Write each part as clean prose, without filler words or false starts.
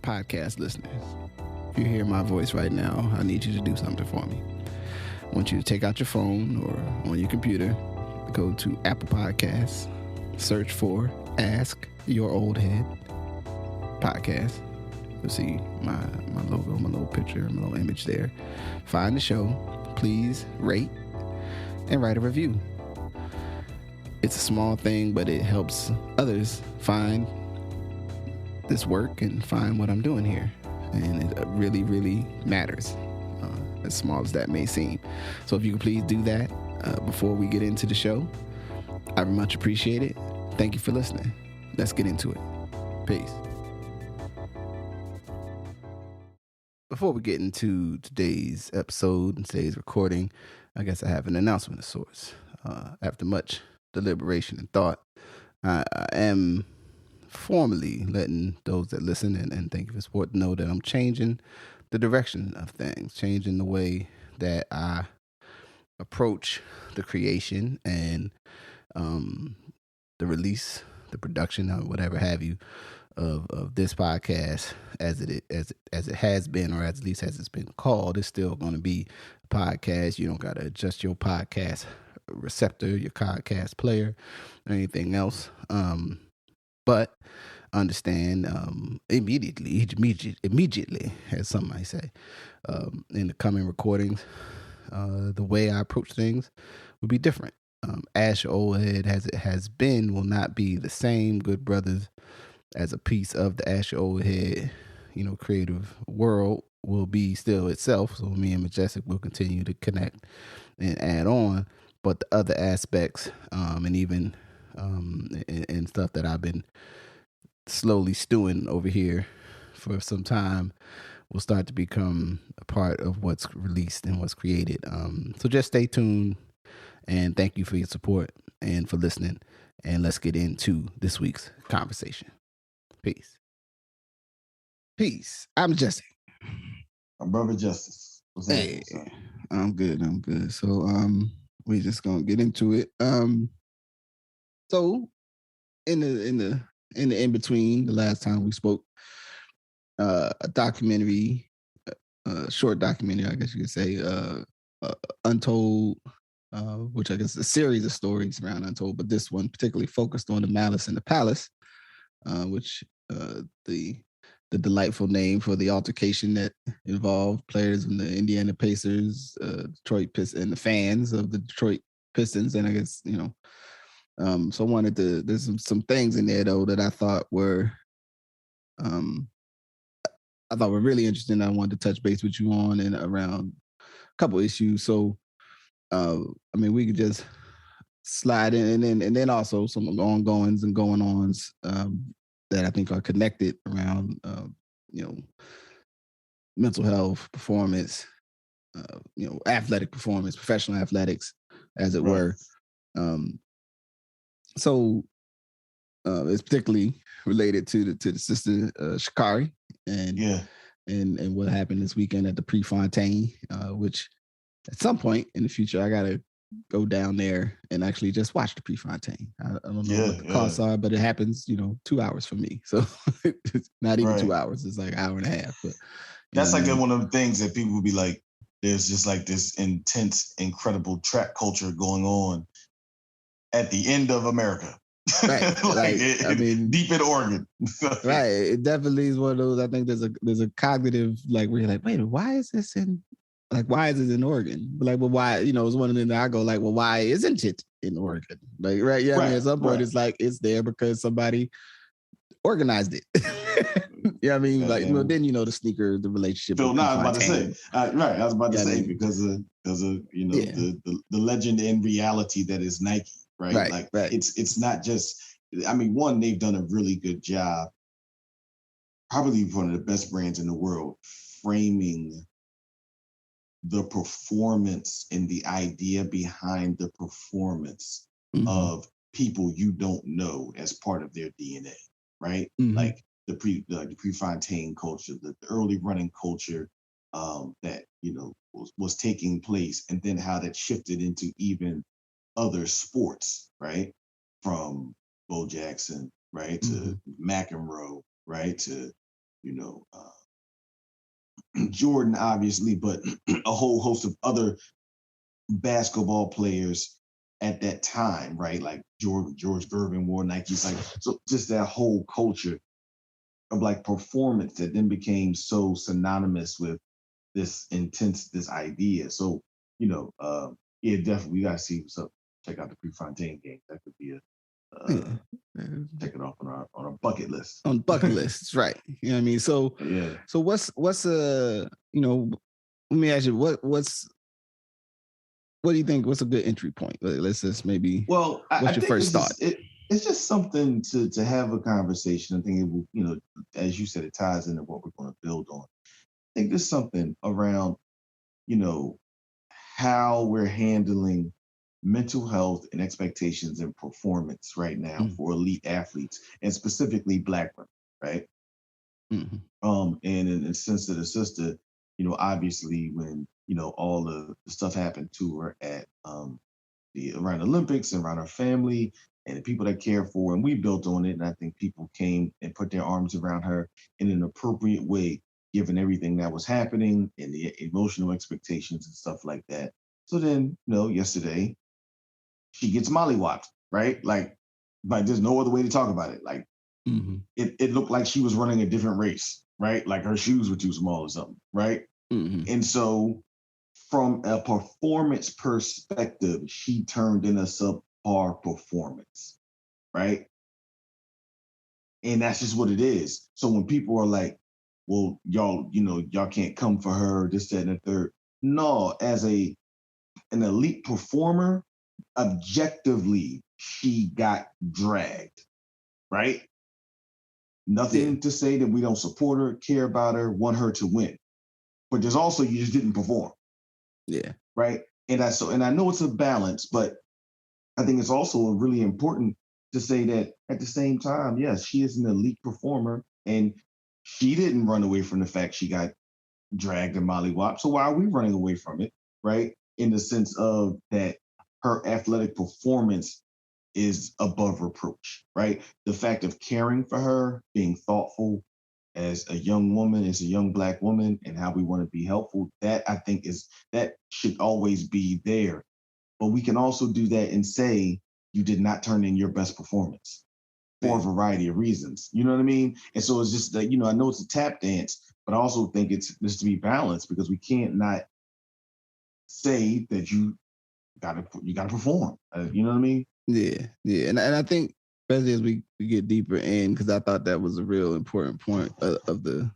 podcast listeners, if you hear my voice right now, I need you to do something for me. I want you to take out your phone or on your computer, go to Apple Podcasts, search for Ask Your Oldhead Podcast. You'll see my logo, my little picture, my little image there. Find the show. Please rate and write a review. It's a small thing, but it helps others find this work and find what I'm doing here. And it really, really matters, as small as that may seem. So if you could please do that before we get into the show, I would much appreciate it. Thank you for listening. Let's get into it. Peace. Before we get into today's episode and today's recording, I guess I have an announcement of sorts. After much deliberation and thought, I am formally letting those that listen and thank you for support know that I'm changing the direction of things, changing the way that I approach the creation and the release, the production, or whatever have you, of this podcast as it has been, or at least as it's been called. It's still going to be a podcast. You don't got to adjust your podcast receptor, your podcast player, or anything else. But understand immediately, as some might say, in the coming recordings, the way I approach things will be different. Ask Your Oldhead, as it has been, will not be the same. Good Brothers, as a piece of the Ask Your Oldhead, creative world, will be still itself. So me and Majestic will continue to connect and add on. But the other aspects, and even and stuff that I've been slowly stewing over here for some time, will start to become a part of what's released and what's created. So just stay tuned, and thank you for your support and for listening. And let's get into this week's conversation. Peace. Peace. I'm Jesse. My brother Justice. What's hey, I'm good. So we're just gonna get into it. So in the in between the last time we spoke, a documentary, short documentary, I guess you could say, Untold, which I guess is a series of stories around Untold, but this one particularly focused on the Malice in the Palace, which the delightful name for the altercation that involved players in the Indiana Pacers, Detroit Pistons, and the fans of the Detroit Pistons. And I guess, so I wanted to, there's some things in there though that I thought were really interesting. I wanted to touch base with you on and around a couple issues. So, we could just slide in and then also some ongoings and going-ons that I think are connected around, mental health, performance, athletic performance, professional athletics, as it were. So it's particularly related to the sister Sha'Carri and what happened this weekend at the Prefontaine, which at some point in the future I gotta go down there and actually just watch the Prefontaine. I don't know what the costs are, but it happens, 2 hours for me. So it's not even 2 hours. It's like an hour and a half. But that's like one of the things that people will be like, there's just like this intense, incredible track culture going on at the end of America. Right. Deep in Oregon. Right. It definitely is one of those. I think there's a cognitive, like, where you're like, wait, why is this in Oregon? Like, well, why? It's one of them that I go like, well, why isn't it in Oregon? Like, right? Yeah. At some point, it's like it's there because somebody organized it. Then the relationship. I was about to say, I was about to say because of the legend and reality that is Nike, right? It's not just. One, they've done a really good job. Probably one of the best brands in the world, framing the performance and the idea behind the performance of people you don't know as part of their DNA, right? Like the Prefontaine culture, the early running culture that was taking place, and then how that shifted into even other sports, right? From Bo Jackson, right, to McEnroe, right, to Jordan, obviously, but a whole host of other basketball players at that time, right? Like George Gervin wore Nikes, like, so just that whole culture of like performance that then became so synonymous with this idea. So, yeah, definitely we gotta see what's up. Check out the Prefontaine game. That could be a check it off on our bucket list. On bucket lists, right? You know what I mean? So yeah. So what's let me ask you what do you think? What's a good entry point? Let's just maybe. Well, what's your first thought? It's just something to have a conversation. I think it will, as you said, it ties into what we're going to build on. I think there's something around, how we're handling mental health and expectations and performance right now for elite athletes, and specifically Black women, right? And in the sense of the sister, obviously when all the stuff happened to her at around the Olympics and around her family and the people that care for her, and we built on it, and I think people came and put their arms around her in an appropriate way, given everything that was happening and the emotional expectations and stuff like that. So then, yesterday, she gets mollywopped, right? Like there's no other way to talk about it. Like it looked like she was running a different race, right? Like her shoes were too small or something, right? And so from a performance perspective, she turned in a subpar performance, right? And that's just what it is. So when people are like, well, y'all can't come for her, this, that, and the third. No, as an elite performer, objectively, she got dragged, right? Nothing to say that we don't support her, care about her, want her to win. But there's also, you just didn't perform. Yeah. Right. And I know it's a balance, but I think it's also really important to say that at the same time, yes, she is an elite performer and she didn't run away from the fact she got dragged and mollywopped. So why are we running away from it? Right. In the sense of that her athletic performance is above reproach, right? The fact of caring for her, being thoughtful as a young woman, as a young Black woman, and how we want to be helpful, that I think that should always be there. But we can also do that and say, you did not turn in your best performance for a variety of reasons. You know what I mean? And so it's just that, I know it's a tap dance, but I also think it's just to be balanced, because we can't not say that you gotta perform. You know what I mean? Yeah. And I think, especially as we get deeper in, because I thought that was a real important point of the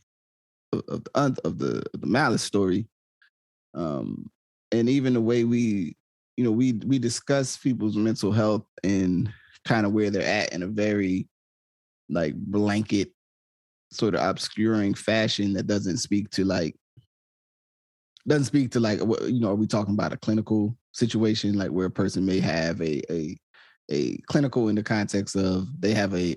Malice story, and even the way we discuss people's mental health and kind of where they're at in a very like blanket sort of obscuring fashion that doesn't speak to are we talking about a clinical situation, like where a person may have a clinical in the context of they have a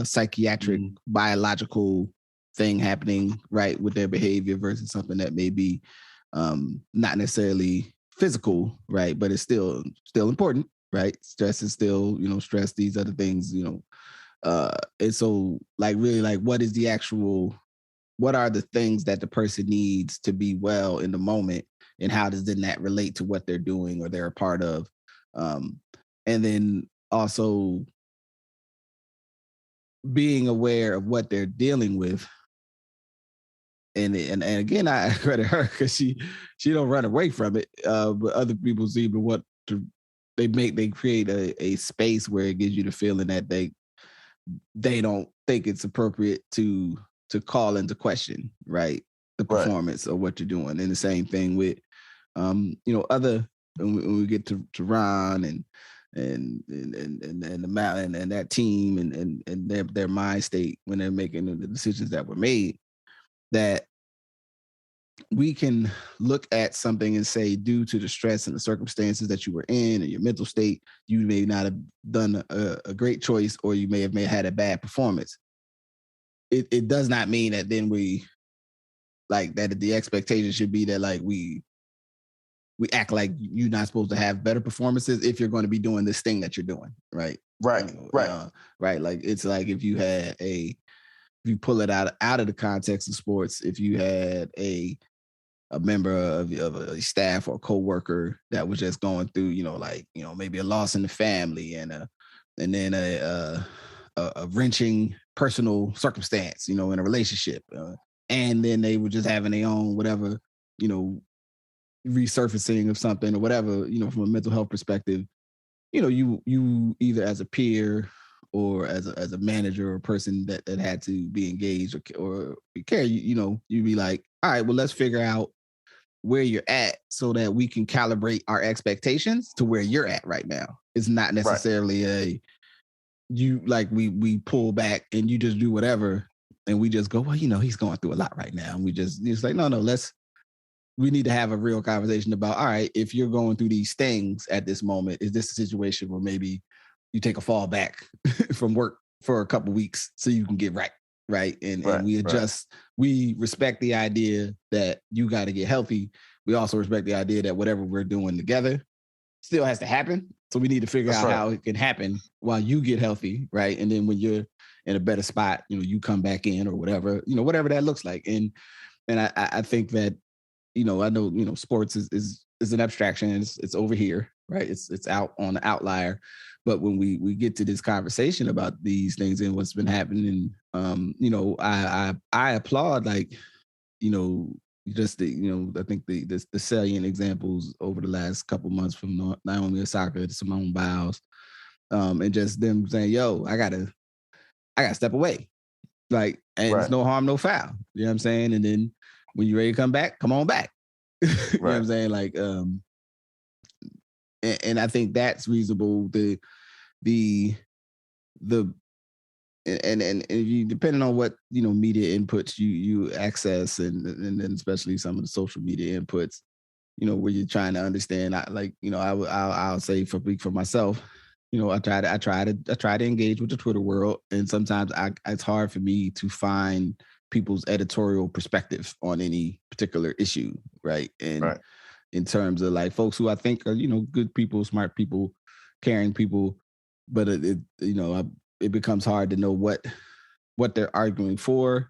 psychiatric biological thing happening, right, with their behavior, versus something that may be not necessarily physical, right, but it's still important, right? Stress is still, stress, these other things, and so like really like what are the things that the person needs to be well in the moment, and how does then that relate to what they're doing or they're a part of? And then also being aware of what they're dealing with. And again, I credit her because she don't run away from it. But other people seem to want to, they create a space where it gives you the feeling that they don't think it's appropriate to call into question, right, the performance of what you're doing. And the same thing with other, when we get to Ron and the Mountain and that team and their mind state when they're making the decisions that were made, that we can look at something and say, due to the stress and the circumstances that you were in and your mental state, you may not have done a great choice, or you may have had a bad performance. It does not mean that then we like that the expectation should be that like we act like you're not supposed to have better performances if you're going to be doing this thing that you're doing, right? Right. Right. Like it's like if you had if you pull it out of the context of sports, if you had a member of a staff or a coworker that was just going through, maybe a loss in the family and then a wrenching personal circumstance, in a relationship, and then they were just having their own whatever, resurfacing of something or whatever, from a mental health perspective, you either as a peer or as a manager or a person that had to be engaged or care, you'd be like, all right, well, let's figure out where you're at so that we can calibrate our expectations to where you're at right now. It's not necessarily we pull back and you just do whatever and we just go, well, he's going through a lot right now. And it's like, no, we need to have a real conversation about, all right, if you're going through these things at this moment, is this a situation where maybe you take a fall back from work for a couple of weeks so you can get right? Right. And we adjust. We respect the idea that you got to get healthy. We also respect the idea that whatever we're doing together still has to happen. So we need to figure out how it can happen while you get healthy. Right. And then when you're in a better spot, you come back in or whatever, whatever that looks like. And I think that, I know, sports is an abstraction. It's over here. Right. It's out on the outlier. But when we get to this conversation about these things and what's been happening, I applaud, just the, I think the salient examples over the last couple months from Naomi Osaka to Simone Biles, and just them saying, yo, I gotta step away. It's no harm, no foul. You know what I'm saying? And then when you're ready to come back, come on back. You know what I'm saying? And I think that's reasonable. And if you, depending on what media inputs you access, and then especially some of the social media inputs, where you're trying to understand. I'll say for myself, I try to engage with the Twitter world, and sometimes it's hard for me to find people's editorial perspective on any particular issue, right? And in terms of folks who I think are good people, smart people, caring people, but it becomes hard to know what they're arguing for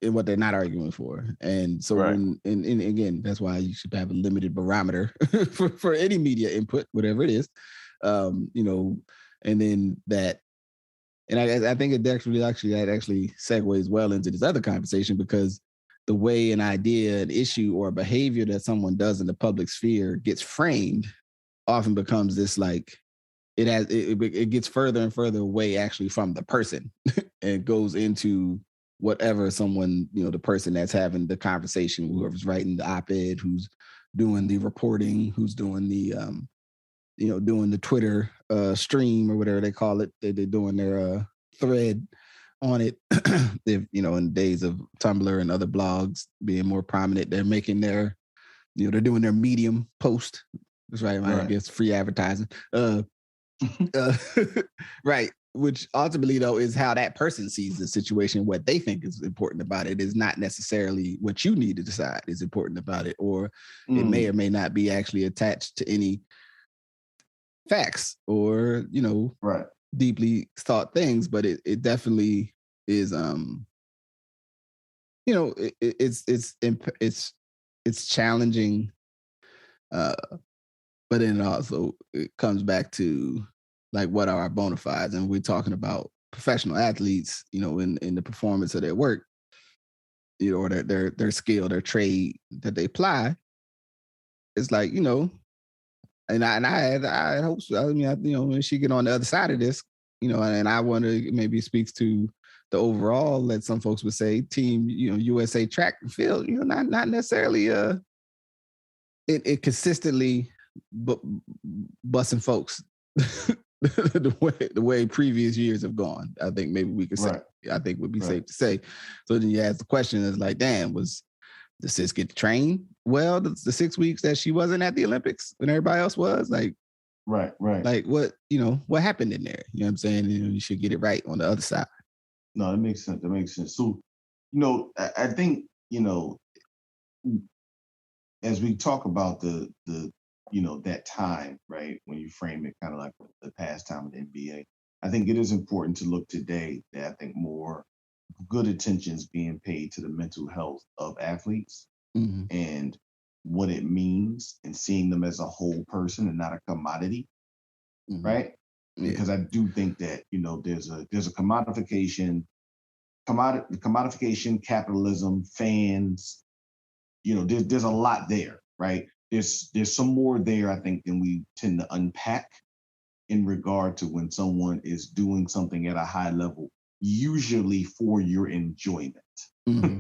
and what they're not arguing for. And so and again, that's why you should have a limited barometer for any media input, whatever it is. And then that, and I think it actually segues well into this other conversation, because the way an idea, an issue, or a behavior that someone does in the public sphere gets framed often becomes this it gets further and further away actually from the person and goes into whatever someone, the person that's having the conversation, whoever's writing the op-ed, who's doing the reporting, who's doing the, doing the Twitter stream or whatever they call it. They're doing their thread on it. They've, in days of Tumblr and other blogs being more prominent, they're making their, they're doing their Medium post. That's right. I guess free advertising. Right. Which ultimately, though, is how that person sees the situation. What they think is important about it is not necessarily what you need to decide is important about it, or it may or may not be actually attached to any facts or, deeply thought things. But it definitely is, it's challenging. But then also it comes back to what are our bona fides? And we're talking about professional athletes, in the performance of their work, or their skill, their trade that they apply. It's and I hope so. I mean, when she get on the other side of this, and I wonder, maybe it speaks to the overall, that some folks would say, team, USA track and field, not necessarily it consistently busting folks the way previous years have gone. I think maybe we could say, I think would be safe to say. So then you ask the question, is damn, was the sis get trained well the 6 weeks that she wasn't at the Olympics when everybody else was? Right. What happened in there? You know what I'm saying? You should get it right on the other side. No, that makes sense. So, I think, as we talk about the that time, right, when you frame it kind of like the pastime of the NBA, I think it is important to look today that I think more good attention's being paid to the mental health of athletes and what it means, and seeing them as a whole person and not a commodity, right? Yeah. Because I do think that, you know, there's a commodification, capitalism, fans, you know, there's a lot there, right? There's some more there, I think, than we tend to unpack in regard to when someone is doing something at a high level, usually for your enjoyment,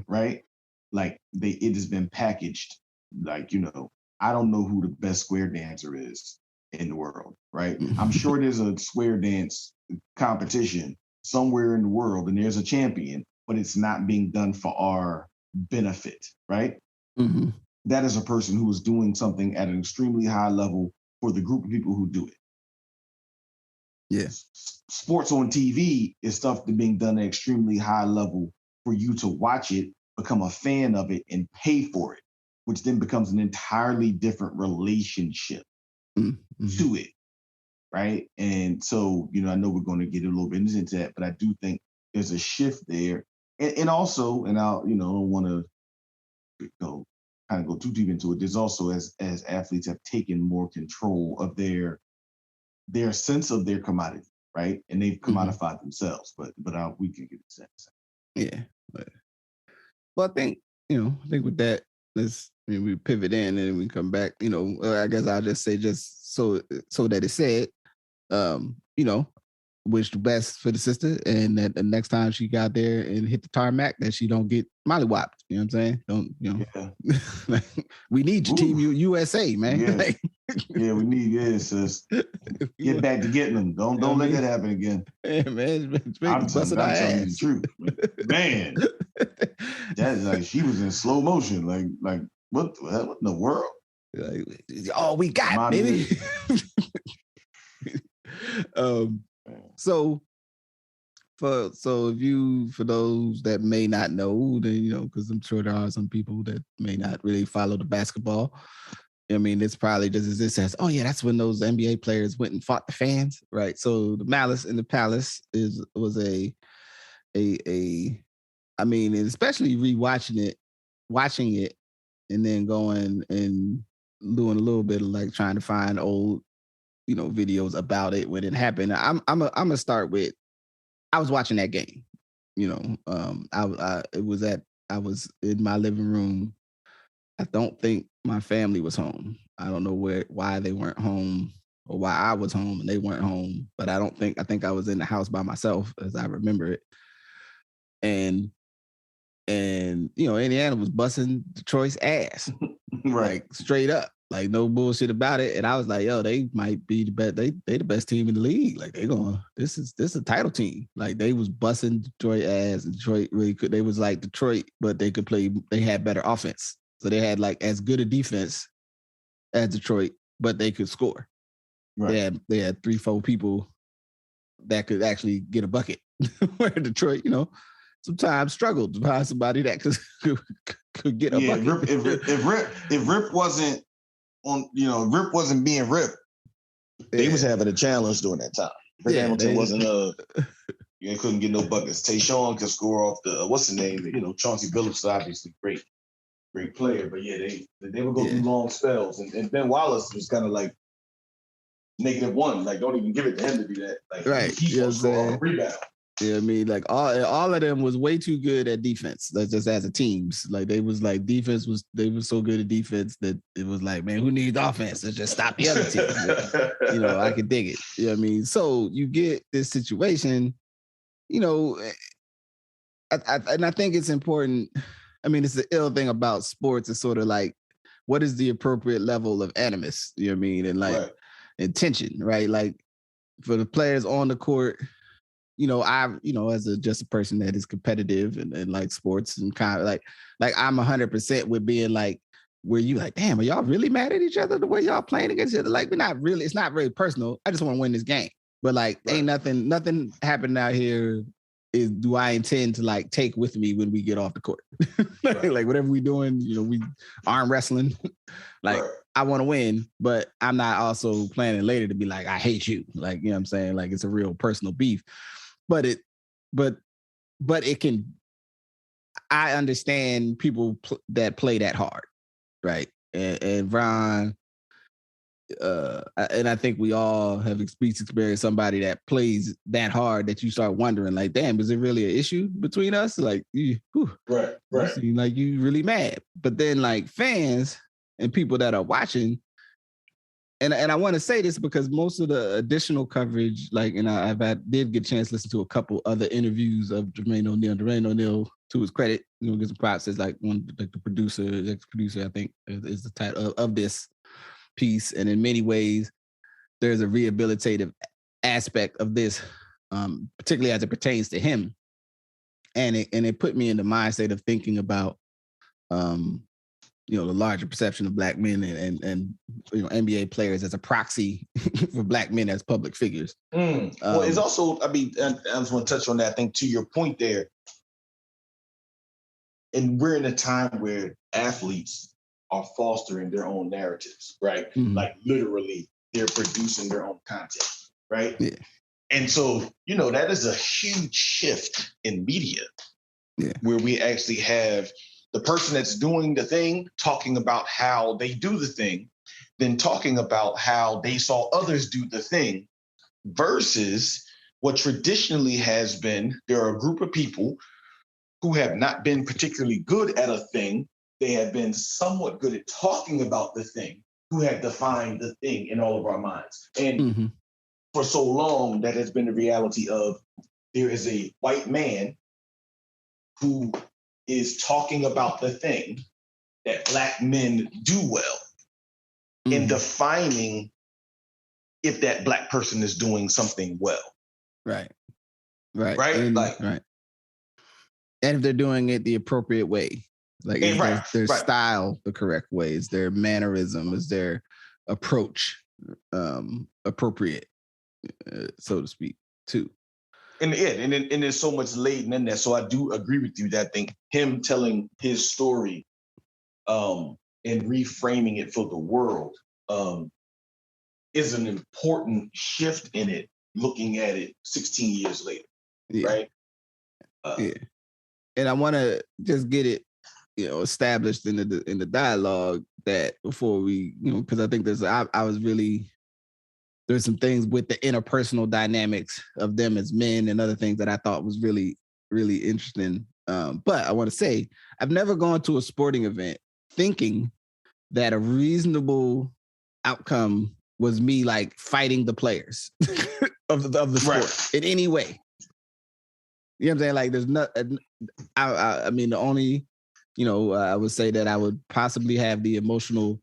right? Like it has been packaged, like, you know, I don't know who the best square dancer is in the world, right? I'm sure there's a square dance competition somewhere in the world and there's a champion, but it's not being done for our benefit, right? That is a person who is doing something at an extremely high level for the group of people who do it. Yes. Sports on TV is stuff that's being done at extremely high level for you to watch it, become a fan of it, and pay for it, which then becomes an entirely different relationship to it, right? And so, you know, I know we're going to get a little bit into that, but I do think there's a shift there. And also, and I'll, you know, I don't want to go too deep into it, there's also, as athletes have taken more control of their sense of their commodity, right? And they've commodified themselves, but we can get into that. Yeah. Well, I think with that, we pivot in and we come back. You know, I guess I'll just say, just so that it's said, you know, wish the best for the sister, and that the next time she got there and hit the tarmac, that she don't get mollywopped. You know what I'm saying? Don't, you know? Yeah. We need your team USA, man. Yeah, yeah, we need sis. Get back to getting them. Don't let that happen again. Yeah, man, I'm telling you the truth, man. That's like she was in slow motion. Like what in the world? Like, all we got, baby. So for those that may not know, then, you know, because I'm sure there are some people that may not really follow the basketball. I mean, it's probably just as it says, oh yeah, that's when those NBA players went and fought the fans, right? So the Malice in the Palace was a I mean, and especially watching it, and then going and doing a little bit of like trying to find old, you know, videos about it when it happened. I'm gonna start with, I was watching that game, you know. I was in my living room. I don't think my family was home. I don't know why they weren't home, or why I was home and they weren't home. But I think I was in the house by myself, as I remember it. And you know, Indiana was busting Detroit's ass, right, like straight up, like no bullshit about it. And I was like, yo, they might be the best. They the best team in the league. Like this is a title team. Like they was busting Detroit ass. And Detroit really could. They was like Detroit, but they could play. They had better offense, so they had like as good a defense as Detroit, but they could score. Right. They had 3-4 people that could actually get a bucket. Where Detroit, you know, sometimes struggled to find somebody that could get a bucket. If Rip wasn't on, you know, Rip wasn't being Rip, they was having a challenge during that time. Rick Hamilton wasn't you couldn't get no buckets. Tayshaun could score off the what's the name? You know, Chauncey Billups is obviously great player, but yeah, they would go through long spells, and Ben Wallace was kind of like -1, like don't even give it to him to do that. Like right, he's supposed to score off a rebound. Yeah, I mean, like all of them was way too good at defense. That's just as a teams. Like they was so good at defense that it was like, man, who needs offense? Let's just stop the other team. You know, I could dig it. You know what I mean? So you get this situation, you know, and I think it's important. I mean, it's the ill thing about sports. It's sort of like, what is the appropriate level of animus? You know what I mean? And like intention, right? Like for the players on the court, you know, as just a person that is competitive and like sports and kind of like I'm 100% with being like, where you like, damn, are y'all really mad at each other the way y'all playing against each other? Like, we're not really, it's not very personal. I just want to win this game. But like, ain't nothing happening out here do I intend to like take with me when we get off the court. Like whatever we doing, you know, we arm wrestling. Like I want to win, but I'm not also planning later to be like, I hate you. Like, you know what I'm saying? Like it's a real personal beef. But it can I understand people that play that hard, right? And Ron, and I think we all have experienced somebody that plays that hard that you start wondering, like, damn, is it really an issue between us? Like, right. You seem like you really mad. But then, like, fans and people that are watching, and I want to say this because most of the additional coverage, like, and did get a chance to listen to a couple other interviews of Jermaine O'Neal. Jermaine O'Neal, to his credit, get some props as like the producer, ex-producer, I think is the title of this piece. And in many ways, there's a rehabilitative aspect of this, particularly as it pertains to him. And it put me in the mindset of thinking about, the larger perception of Black men and NBA players as a proxy for Black men as public figures. Well, it's also, I just want to touch on that. I think to your point there, and we're in a time where athletes are fostering their own narratives, right? Mm-hmm. Like literally they're producing their own content, right? Yeah. And so, that is a huge shift in media, where we actually have the person that's doing the thing talking about how they do the thing, then talking about how they saw others do the thing, versus what traditionally has been, there are a group of people who have not been particularly good at a thing. They have been somewhat good at talking about the thing, who have defined the thing in all of our minds. And for so long, that has been the reality of there is a white man who is talking about the thing that Black men do well and defining if that Black person is doing something well. Right. And, right. And if they're doing it the appropriate way, like is their style the correct way? Is their mannerism? Is their approach appropriate, so to speak, too? And there's so much laden in there. So I do agree with you that I think him telling his story and reframing it for the world is an important shift in it, looking at it 16 years later, right? And I want to just get it, established in the dialogue that before we, because I think there's some things with the interpersonal dynamics of them as men and other things that I thought was really, really interesting. But I want to say, I've never gone to a sporting event thinking that a reasonable outcome was me like fighting the players of the sport in any way. You know what I'm saying? Like there's not, I mean, the only, I would say that I would possibly have the emotional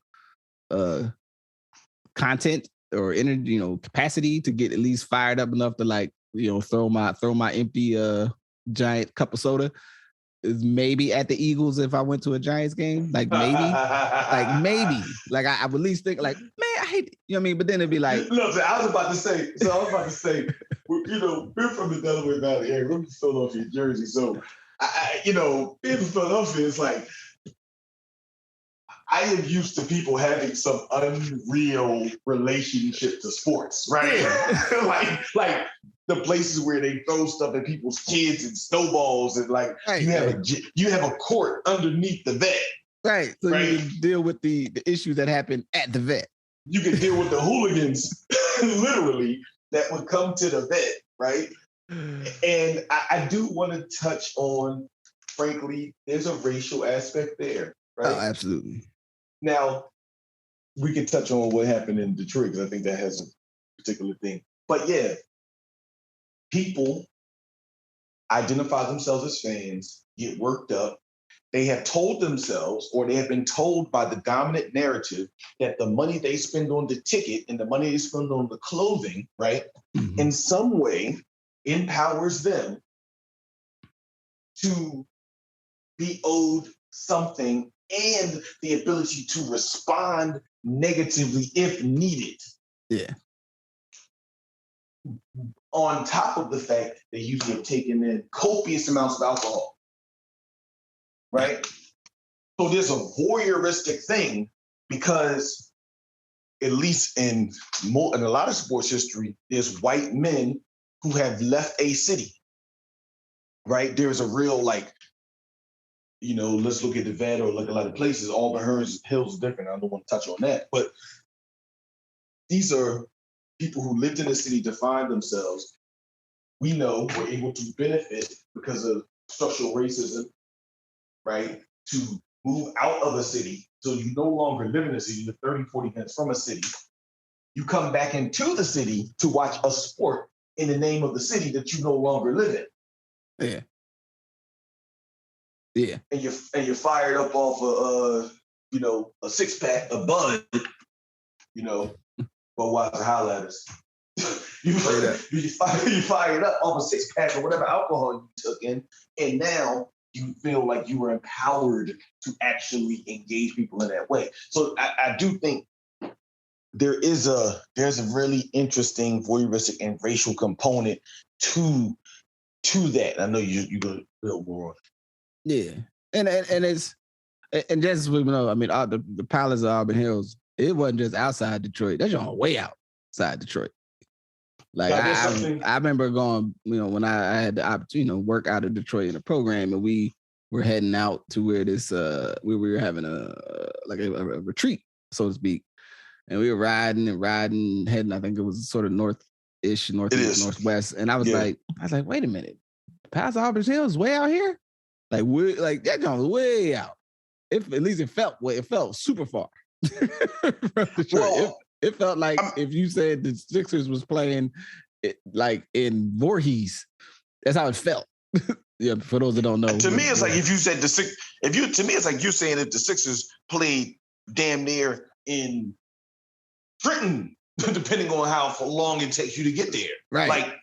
content or energy, capacity to get at least fired up enough to like, throw my empty giant cup of soda is maybe at the Eagles if I went to a Giants game. Like maybe. Like I would at least think like, man, I hate it. You know what I mean? But then it'd be like, look, I was about to say, we're from the Delaware Valley area. We're from Philadelphia, Jersey. So being from Philadelphia, it's like I am used to people having some unreal relationship to sports, right? like the places where they throw stuff at people's kids and snowballs, and like you have a court underneath the vet, right? So you can deal with the issues that happen at the vet. You can deal with the hooligans, literally, that would come to the vet, right? And I do want to touch on, frankly, there's a racial aspect there, right? Oh, absolutely. Now, we can touch on what happened in Detroit, because I think that has a particular thing. But yeah, people identify themselves as fans, get worked up. They have told themselves, or they have been told by the dominant narrative, that the money they spend on the ticket and the money they spend on the clothing, right, in some way empowers them to be owed something and the ability to respond negatively if needed. Yeah. On top of the fact they usually have taken in copious amounts of alcohol, right? So there's a voyeuristic thing, because at least in a lot of sports history, there's white men who have left a city, right? There's a real let's look at the vet or look at a lot of places. Auburn Hills is different. I don't want to touch on that. But these are people who lived in the city, defined themselves. We know were able to benefit because of structural racism, right? To move out of a city. So you no longer live in a city. You're 30, 40 minutes from a city. You come back into the city to watch a sport in the name of the city that you no longer live in. Yeah. Yeah. And you're fired up off a 6-pack of Bud, Budweiser Highlighters. you fired up off a 6-pack or whatever alcohol you took in, and now you feel like you were empowered to actually engage people in that way. So I do think there's a really interesting voyeuristic and racial component to that. I know you're gonna build more on it. Yeah, and it's just so we know, I mean, the Palace of Auburn Hills, it wasn't just outside Detroit. That's on way outside Detroit. Like I remember going, when I had the opportunity to work out of Detroit in a program, and we were heading out to where we were having a retreat, so to speak, and we were riding, heading. I think it was sort of northeast, northwest, and I was like, wait a minute, Palace of Auburn Hills way out here. Like that joint was way out. At least it felt super far from Detroit. Well, it felt like if you said the Sixers was playing like in Voorhees, that's how it felt. Yeah, for those that don't know. To me, it's like if you said to me, it's like you're saying if the Sixers played damn near in Trenton, depending on how long it takes you to get there. Right. Like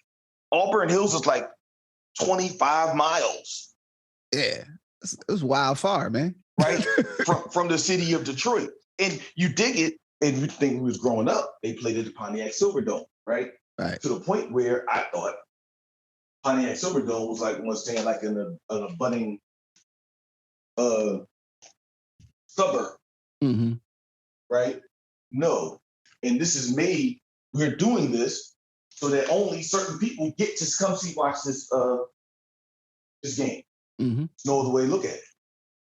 Auburn Hills is like 25 miles. Yeah, it was wild far, man. Right? from the city of Detroit. And you dig it, and you think we was growing up, they played at the Pontiac Silverdome, right? Right. To the point where I thought Pontiac Silverdome was like one staying like in a budding suburb. Mm-hmm. Right? No. And we're doing this so that only certain people get to come watch this game. Mm-hmm. No other way to look at it.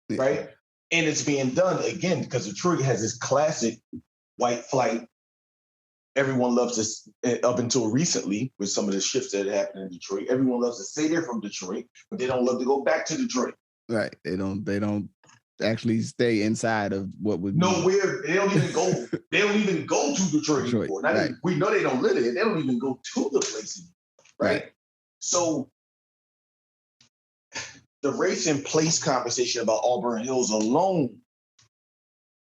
Yeah. Right? And it's being done again because Detroit has this classic white flight. Everyone loves this up until recently with some of the shifts that happened in Detroit. Everyone loves to say they're from Detroit, but they don't love to go back to Detroit. Right. They don't actually stay inside of what would nowhere. They don't even go. They don't even go to Detroit anymore. Right. We know they don't live there. They don't even go to the place anymore. Right. So the race and place conversation about Auburn Hills alone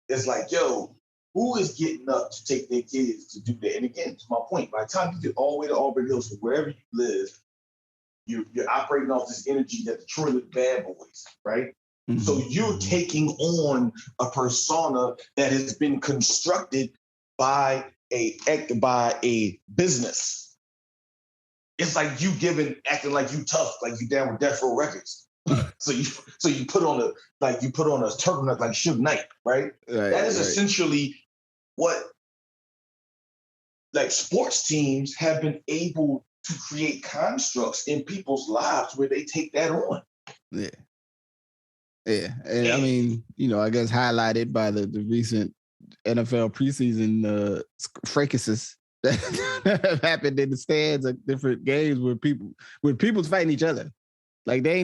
is like, yo, who is getting up to take their kids to do that? And again, to my point, by the time you get all the way to Auburn Hills, from wherever you live, you're operating off this energy that Detroit is bad boys, right? Mm-hmm. So you're taking on a persona that has been constructed by a business. It's like you acting like you tough, like you down with Death Row Records. So you put on a turtleneck like Suge Knight, right? That is essentially what like sports teams have been able to create constructs in people's lives where they take that on. Yeah. Yeah. And I mean, I guess highlighted by the recent NFL preseason fracases that have happened in the stands at different games where people's fighting each other. Like they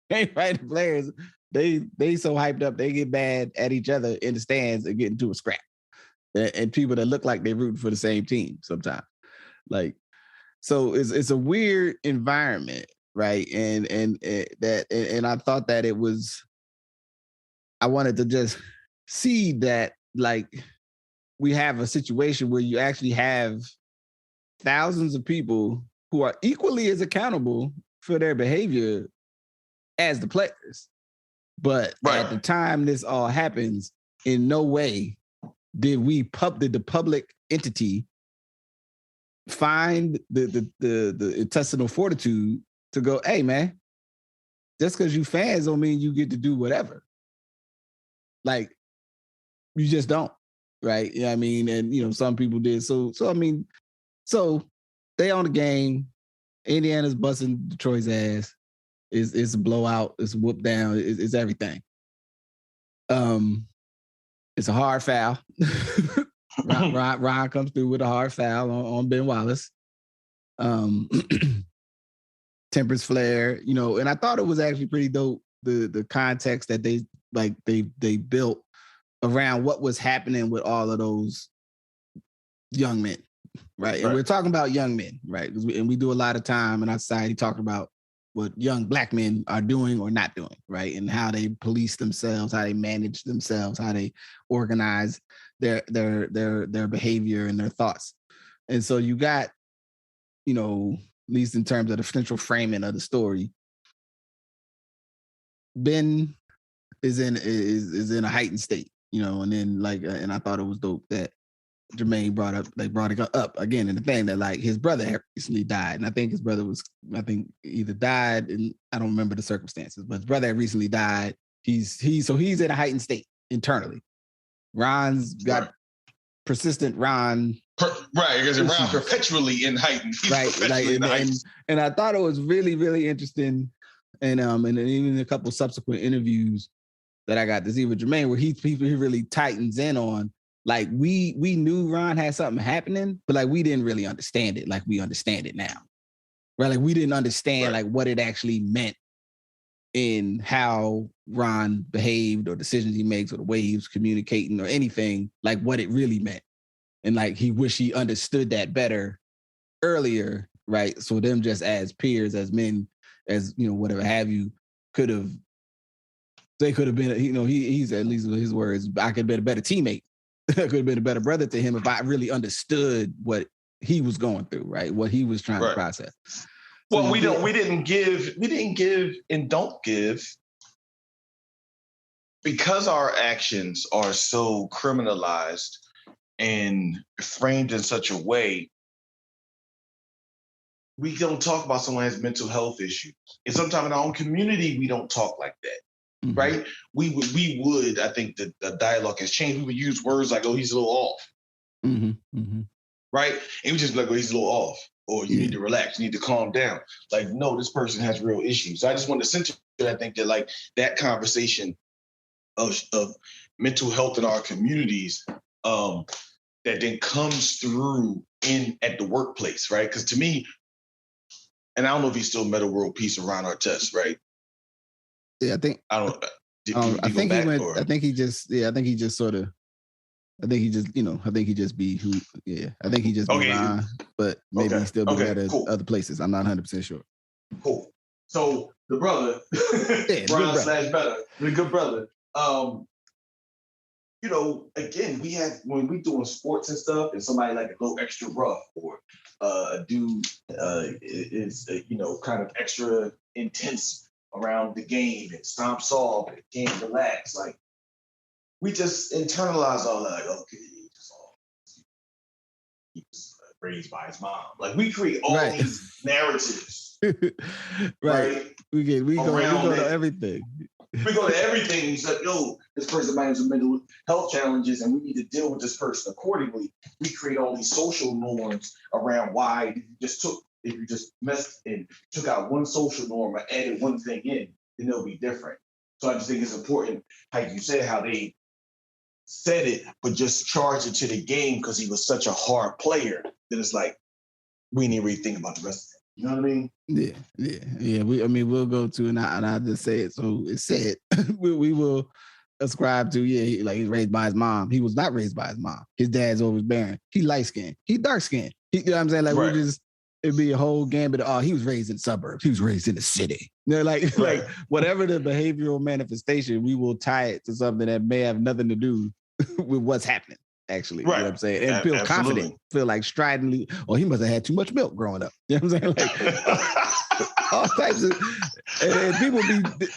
ain't fighting players. They so hyped up, they get mad at each other in the stands and get into a scrap. And people that look like they're rooting for the same team sometimes. Like, so it's a weird environment, right? And I thought that it was, I wanted to just see that, like, we have a situation where you actually have thousands of people who are equally as accountable for their behavior as the players. But at the time this all happens, in no way did the public entity find the intestinal fortitude to go, hey man, just because you fans don't mean you get to do whatever. Like, you just don't, right? Yeah, I mean, and some people did. So I mean, so they on the game. Indiana's busting Detroit's ass. It's a blowout. It's a whoop down. It's everything. It's a hard foul. Ron comes through with a hard foul on Ben Wallace. Tempers flare, you know, and I thought it was actually pretty dope. The context that they built around what was happening with all of those young men, right? And we're talking about young men, right? And we do a lot of time in our society talking about what young Black men are doing or not doing, right? And how they police themselves, how they manage themselves, how they organize their behavior and their thoughts. And so you got, you know, at least in terms of the central framing of the story, Ben is in a heightened state, you know, and then and I thought it was dope that Jermaine brought it up again in the thing that like his brother had recently died, and I think his brother either died, and I don't remember the circumstances, but his brother had recently died. He's in a heightened state internally. Ron's got persistent Ron. Right, because Ron perpetually in heightened. And I thought it was really, really interesting, and even a couple subsequent interviews that I got to see with Jermaine, where he really tightens in on. Like we knew Ron had something happening, but like we didn't really understand it like we understand it now. Right? Like we didn't understand like what it actually meant in how Ron behaved or decisions he makes or the way he was communicating or anything, like what it really meant. And like he wished he understood that better earlier, right? So them just as peers, as men, as you know, whatever have you, they could have been, you know, he's at least with his words, I could have been a better teammate. I could have been a better brother to him if I really understood what he was going through, right? What he was trying to process. Well, so we didn't give and don't give because our actions are so criminalized and framed in such a way. We don't talk about someone who has mental health issues. And sometimes in our own community, we don't talk like that. Mm-hmm. Right? We would, I think the dialogue has changed. We would use words like, oh, he's a little off. Mm-hmm. Mm-hmm. Right? And we just be like, oh, he's a little off. Or you need to relax, you need to calm down. Like, no, this person has real issues. So I just want to center I think that like that conversation of mental health in our communities that then comes through at the workplace, right? Because to me, and I don't know if he's still Meta World Peace around our test, right? Yeah, I think I don't. I think he went. Or? I think he just. Yeah, I think he just sort of. I think he just. You know. I think he just be who. Yeah. I think he just be Ron, but maybe he still be at other places. I'm not 100% sure. Cool. So the brother, Ron / Meta, the good brother. You know, again, we have when we doing sports and stuff, and somebody like a little extra rough, or a dude is you know kind of extra intense around the game and stomps off and can't relax. Like we just internalize all that. Like, okay, he was raised by his mom. Like we create all these narratives. right. We go to everything. We go to everything. He's like, yo, this person might have some mental health challenges and we need to deal with this person accordingly. We create all these social norms around why if you just messed and took out one social norm or added one thing in, then it'll be different. So I just think it's important, like you said, how they said it, but just charged it to the game because he was such a hard player. Then it's like, we need to really think about the rest of it. You know what I mean? Yeah. We'll go to, and I just say it. So it's said, we will ascribe to, he's raised by his mom. He was not raised by his mom. His dad's overbearing. He light-skinned. He dark-skinned. You know what I'm saying? Like, it'd be a whole gambit of, he was raised in the suburbs. He was raised in the city. You know, like whatever the behavioral manifestation, we will tie it to something that may have nothing to do with what's happening, actually. You know what I'm saying? And feel confident, feel like stridently, he must have had too much milk growing up. You know what I'm saying? Like, all types of, and people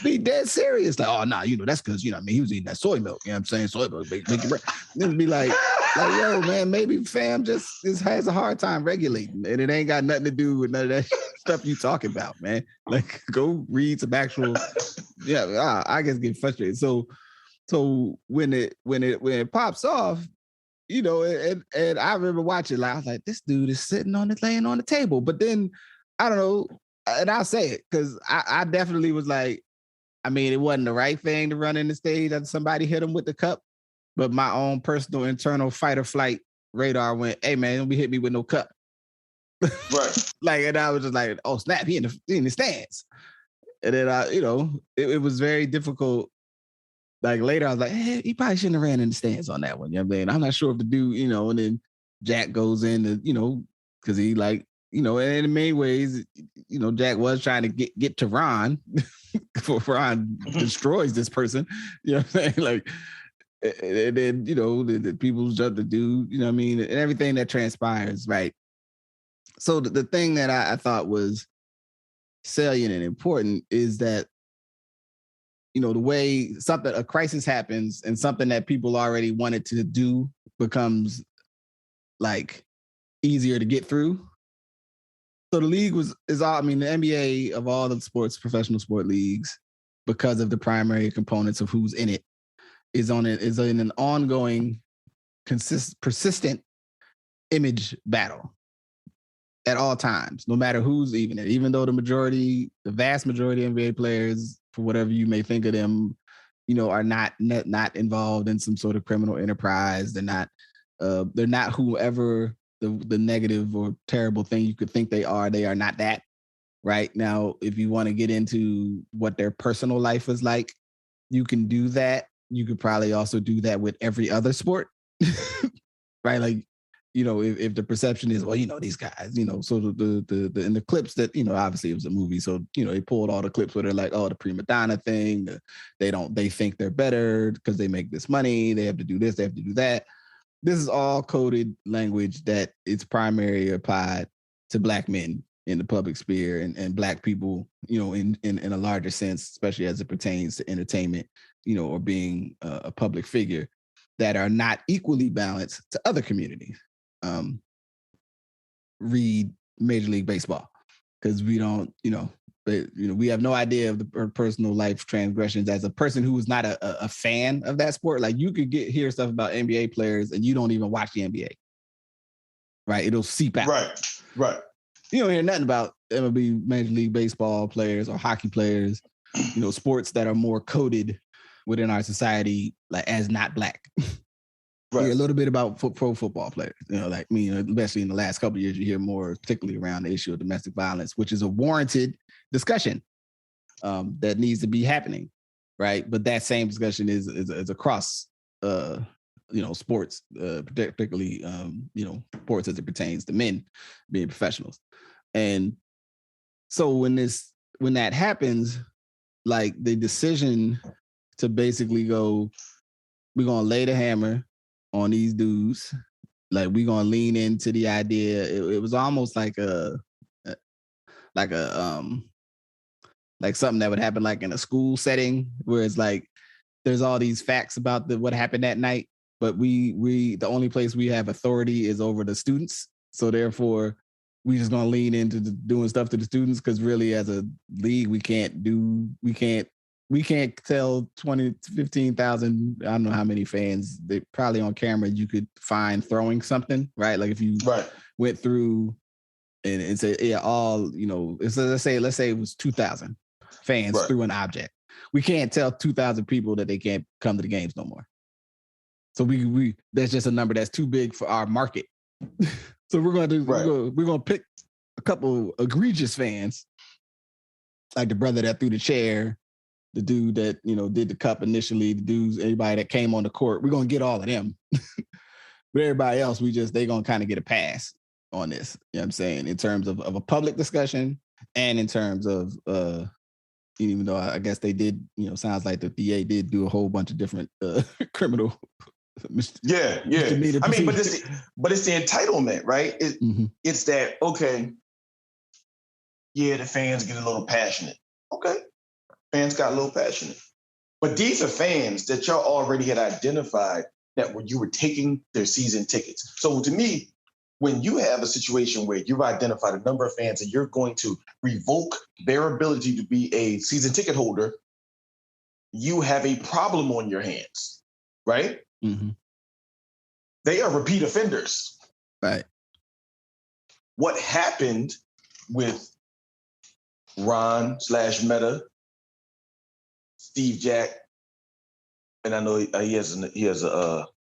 be dead serious. Like, oh, nah, that's because, he was eating that soy milk. You know what I'm saying? Soy milk, make your breath. Then be like, yo, man, maybe fam just has a hard time regulating, and it ain't got nothing to do with none of that stuff you talking about, man. Like, go read some actual, I guess get frustrated. So when it pops off, and I remember watching, like, I was like, this dude is laying on the table. But then, I don't know, and I'll say it because I definitely was like, I mean, it wasn't the right thing to run in the stage after somebody hit him with the cup, but my own personal internal fight or flight radar went, hey man, don't be hit me with no cup. Right. Like, and I was just like, oh snap, he in the stands. And then it was very difficult. Like later I was like, hey, he probably shouldn't have ran in the stands on that one. You know what I mean? I'm not sure if the dude, and then Jack goes in to, because he like, and in many ways, Jack was trying to get to Ron before Ron destroys this person. You know what I'm saying? Like, and then, the people jump the dude, you know what I mean? And everything that transpires, right? So the thing that I thought was salient and important is that, the way a crisis happens and something that people already wanted to do becomes like easier to get through. So the league the NBA of all the professional sport leagues, because of the primary components of who's in it, is in an ongoing, persistent image battle at all times, no matter who's even though the vast majority of NBA players, for whatever you may think of them, are not involved in some sort of criminal enterprise. They're not whoever the negative or terrible thing you could think they are not that. Right now, if you want to get into what their personal life is like, you can do that. You could probably also do that with every other sport, right? Like, if the perception is, well, these guys, so the in the clips that, obviously it was a movie. So, they pulled all the clips where they're like, oh, the prima donna thing, they think they're better because they make this money. They have to do this, they have to do that. This is all coded language that it's primarily applied to Black men in the public sphere and Black people, in a larger sense, especially as it pertains to entertainment, or being a public figure, that are not equally balanced to other communities. Read Major League Baseball, because we don't, we have no idea of the personal life transgressions as a person who is not a fan of that sport. Like, you could hear stuff about NBA players and you don't even watch the NBA, right? It'll seep out. Right. You don't hear nothing about MLB, Major League Baseball players or hockey players, sports that are more coded within our society, like as not Black. Right. Hear a little bit about pro football players, like me, especially in the last couple of years, you hear more, particularly around the issue of domestic violence, which is a warranted discussion that needs to be happening, right? But that same discussion is across, sports, particularly, sports as it pertains to men being professionals. And so when that happens, like the decision to basically go, we're going to lay the hammer on these dudes, like we're gonna lean into the idea. It was almost like like something that would happen like in a school setting, where it's like there's all these facts about what happened that night, but we the only place we have authority is over the students. So therefore, we just gonna lean into doing stuff to the students, because really, as a league, we can't tell 20 to 15,000, I don't know how many fans, they probably on camera, you could find throwing something, right? Like if you went through and say, yeah, all, let's say it was 2,000 fans threw an object. We can't tell 2,000 people that they can't come to the games no more. So we that's just a number that's too big for our market. So we're going to pick a couple egregious fans, like the brother that threw the chair, the dude that, did the cup initially, the dudes, everybody that came on the court. We're going to get all of them. But everybody else, they going to kind of get a pass on this. You know what I'm saying? In terms of a public discussion, and in terms of, even though I guess they did, sounds like the DA did do a whole bunch of different criminal. Yeah. I mean, but it's the entitlement, right? It's that, okay, yeah, the fans get a little passionate. Okay. Fans got a little passionate. But these are fans that y'all already had identified that when you were taking their season tickets. So to me, when you have a situation where you've identified a number of fans and you're going to revoke their ability to be a season ticket holder, you have a problem on your hands, right? Mm-hmm. They are repeat offenders. Right. What happened with Ron/Meta, Steve Jack, and I know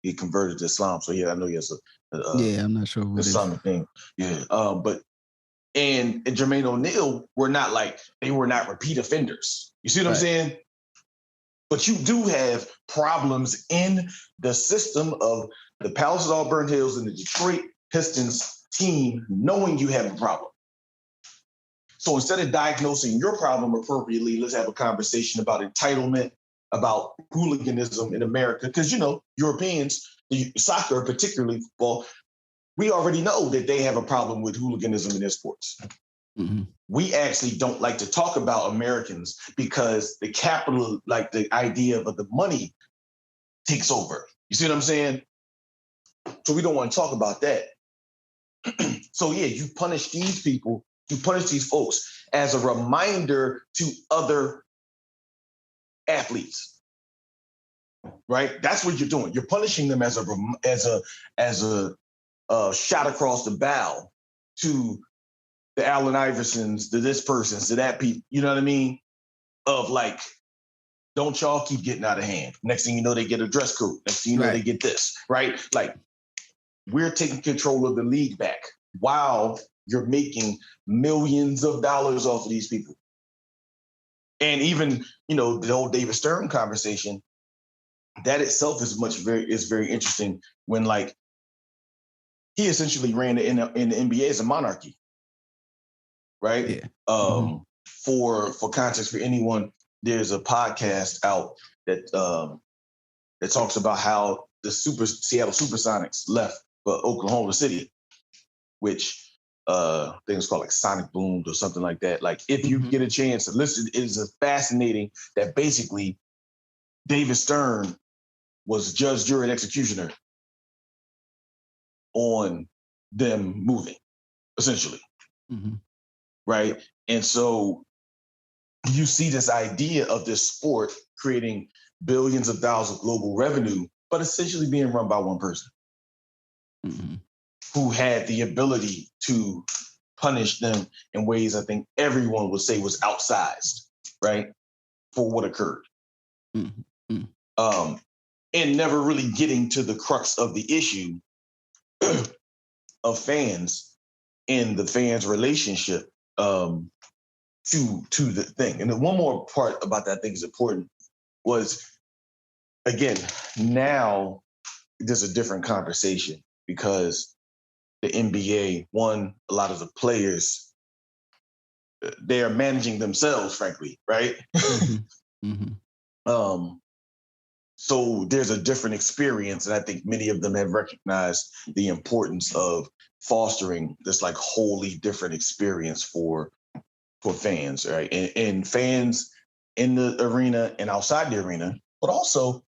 he converted to Islam, so I know he has I'm not sure what Islamic thing. Yeah, but and Jermaine O'Neal were not repeat offenders. You see what I'm saying? But you do have problems in the system of the Palace of Auburn Hills and the Detroit Pistons team knowing you have a problem. So instead of diagnosing your problem appropriately, let's have a conversation about entitlement, about hooliganism in America. Because, Europeans, soccer, particularly football, we already know that they have a problem with hooliganism in their sports. Mm-hmm. We actually don't like to talk about Americans because the capital, like the idea of the money, takes over. You see what I'm saying? So we don't want to talk about that. So you punish these people, you punish these folks as a reminder to other athletes, right? That's what you're doing. You're punishing them as a shot across the bow to the Allen Iversons, to this person, to that people. You know what I mean? Of like, don't y'all keep getting out of hand. Next thing you know, they get a dress code. Next thing you know, they get this, right? Like, we're taking control of the league back while you're making millions of dollars off of these people. And even, the whole David Stern conversation, that itself is very interesting when, like, he essentially ran in the NBA as a monarchy, right? Yeah. For context, for anyone, there's a podcast out that talks about how the Seattle Supersonics left for Oklahoma City, which I think it's called like Sonic Boom or something like that. Like, if you get a chance to listen, it is fascinating that basically David Stern was judge, jury, and executioner on them moving, essentially. Mm-hmm. Right? And so you see this idea of this sport creating billions of dollars of global revenue, but essentially being run by one person who had the ability to punish them in ways I think everyone would say was outsized, right, for what occurred. Mm-hmm. And never really getting to the crux of the issue of fans and the fans' relationship to the thing. And then one more part about that I think is important was, again, now there's a different conversation because the NBA, a lot of the players, they are managing themselves, frankly, right? Mm-hmm. Mm-hmm. So there's a different experience, and I think many of them have recognized the importance of fostering this like wholly different experience for fans, right? And fans in the arena and outside the arena, but also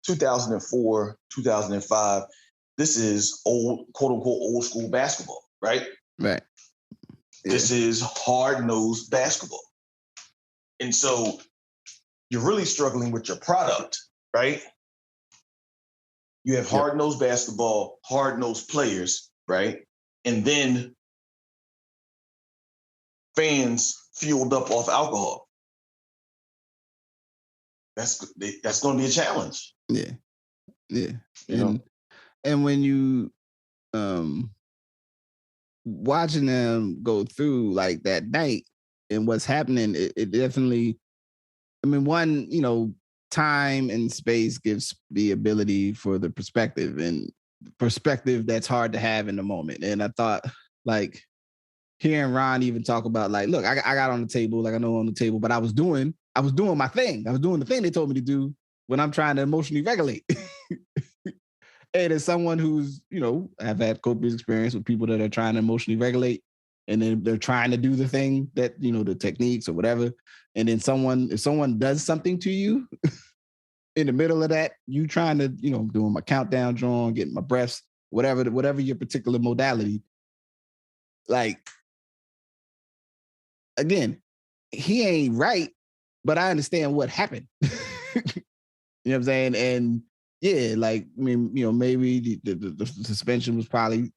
2004, 2005, this is old, quote unquote, old school basketball, right? Right. Yeah. This is hard-nosed basketball. And so you're really struggling with your product, right? You have hard-nosed basketball, hard-nosed players, right? And then fans fueled up off alcohol. That's going to be a challenge. Yeah. Yeah. And when you watching them go through like that night and what's happening, it definitely, one, time and space gives the ability for the perspective that's hard to have in the moment. And I thought, like, hearing Ron even talk about, like, look, I got on the table, like I know on the table, but I was doing my thing. I was doing the thing they told me to do when I'm trying to emotionally regulate. And as someone who's, I've had copious experience with people that are trying to emotionally regulate, and then they're trying to do the thing that, the techniques or whatever. And then if someone does something to you in the middle of that, you trying to, doing my countdown drawing, getting my breaths, whatever your particular modality, like, again, he ain't right, but I understand what happened. You know what I'm saying? And yeah, like, maybe the suspension was probably,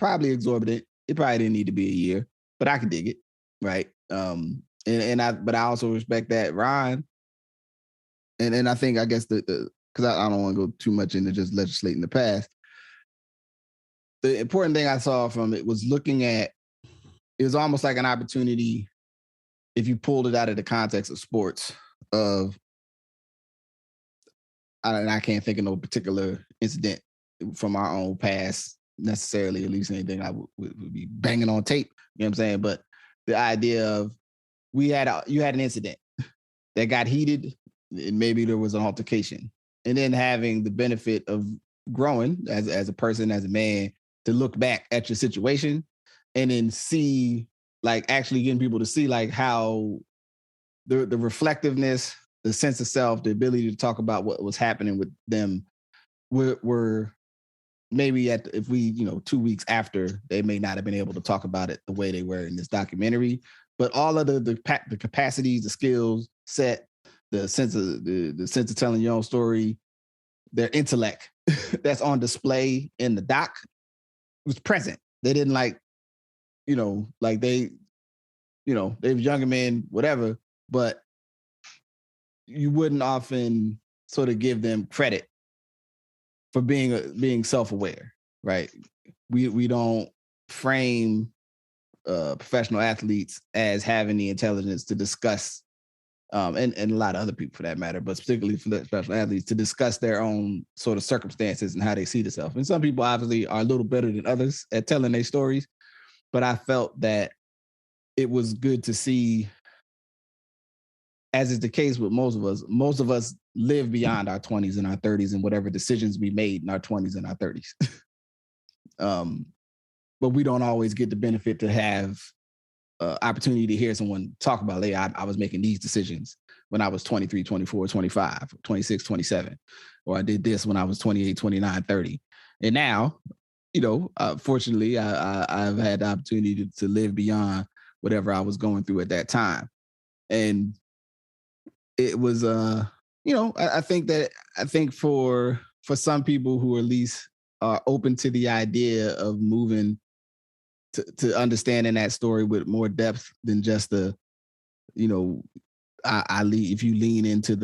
probably exorbitant. It probably didn't need to be a year, but I could dig it. right? But I also respect that Ron, and I think, I guess because I don't want to go too much into just legislating the past. The important thing I saw from it was looking at, it was almost like an opportunity, if you pulled it out of the context of sports, and I can't think of no particular incident from our own past necessarily, at least anything I would be banging on tape, you know what I'm saying? But the idea of you had an incident that got heated, and maybe there was an altercation, and then having the benefit of growing as a person, as a man, to look back at your situation and then see, like, actually getting people to see, like, how the reflectiveness, the sense of self, the ability to talk about what was happening with them were maybe if we, 2 weeks after, they may not have been able to talk about it the way they were in this documentary, but all of the capacities, the skills set, the sense of telling your own story, their intellect that's on display in the doc was present. They didn't they were younger men, whatever, but you wouldn't often sort of give them credit for being self-aware, right? We don't frame professional athletes as having the intelligence to discuss, and a lot of other people for that matter, but particularly for the professional athletes, to discuss their own sort of circumstances and how they see themselves. And some people obviously are a little better than others at telling their stories, but I felt that it was good to see, as is the case with most of us live beyond our 20s and our 30s and whatever decisions we made in our 20s and our 30s. But we don't always get the benefit to have opportunity to hear someone talk about, hey, I was making these decisions when I was 23, 24, 25, 26, 27, or I did this when I was 28, 29, 30. And now, fortunately, I've had the opportunity to live beyond whatever I was going through at that time. And it was, I think for some people who at least are open to the idea of moving to understanding that story with more depth than just if you lean into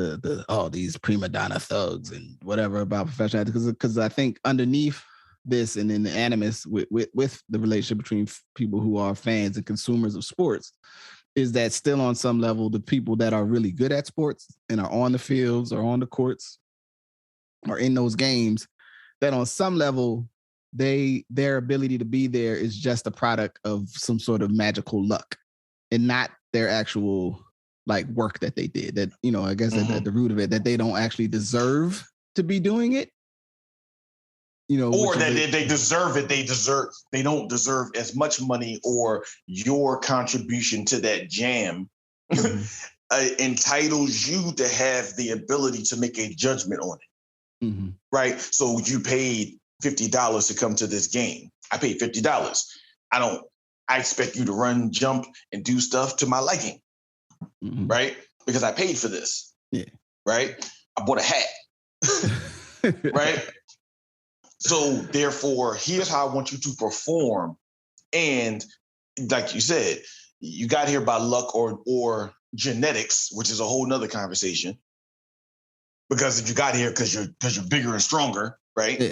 these prima donna thugs and whatever about professional athletes, because I think underneath this and in the animus with the relationship between people who are fans and consumers of sports is that still on some level, the people that are really good at sports and are on the fields or on the courts or in those games, that on some level, their ability to be there is just a product of some sort of magical luck and not their actual work that they did. That, I guess at the root of it, that they don't actually deserve to be doing it. Or that they deserve it. They don't deserve as much money or your contribution to that jam entitles you to have the ability to make a judgment on it. Mm-hmm. Right. So you paid $50 to come to this game. I paid $50. I expect you to run, jump, and do stuff to my liking. Mm-hmm. Right. Because I paid for this. Yeah. Right. I bought a hat. Right. So therefore, here's how I want you to perform. And like you said, you got here by luck or genetics, which is a whole nother conversation. Because if you got here because you're bigger and stronger, right? Yeah.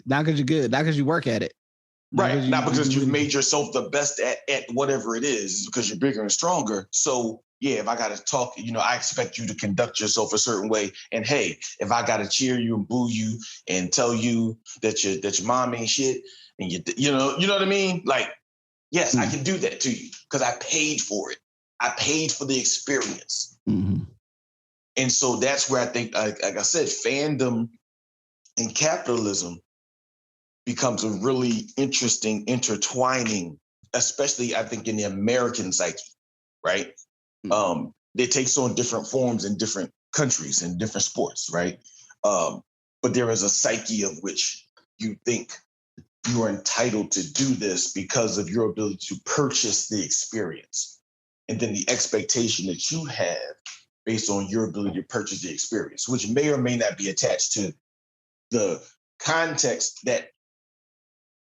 Not because you're good, not because you work at it. Right. Not because you've made yourself the best at whatever it is. It's because you're bigger and stronger. So yeah, if I got to talk, I expect you to conduct yourself a certain way. And hey, if I got to cheer you and boo you and tell you that your mom ain't shit, and you know what I mean? Like, yes, I can do that to you because I paid for it. I paid for the experience. Mm-hmm. And so that's where I think, like I said, fandom and capitalism becomes a really interesting intertwining, especially I think in the American psyche, right? It takes on different forms in different countries and different sports, right? But there is a psyche of which you think you are entitled to do this because of your ability to purchase the experience. And then the expectation that you have based on your ability to purchase the experience, which may or may not be attached to the context that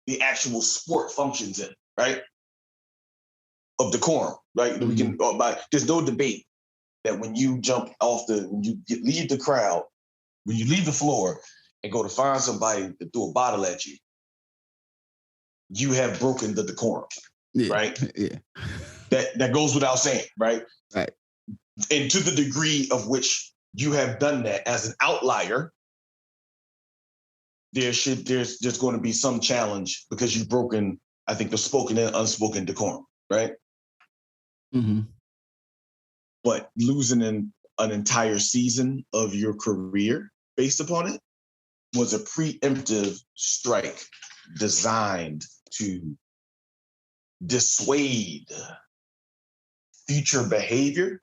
the actual sport functions in, right? of decorum, right? Mm-hmm. We can, there's no debate that when you leave the crowd, when you leave the floor and go to find somebody to throw a bottle at you, you have broken the decorum, right? Yeah. That goes without saying, right? Right. And to the degree of which you have done that as an outlier, there's going to be some challenge because you've broken, I think, the spoken and unspoken decorum, right? Mm-hmm. But losing an entire season of your career based upon it was a preemptive strike designed to dissuade future behavior,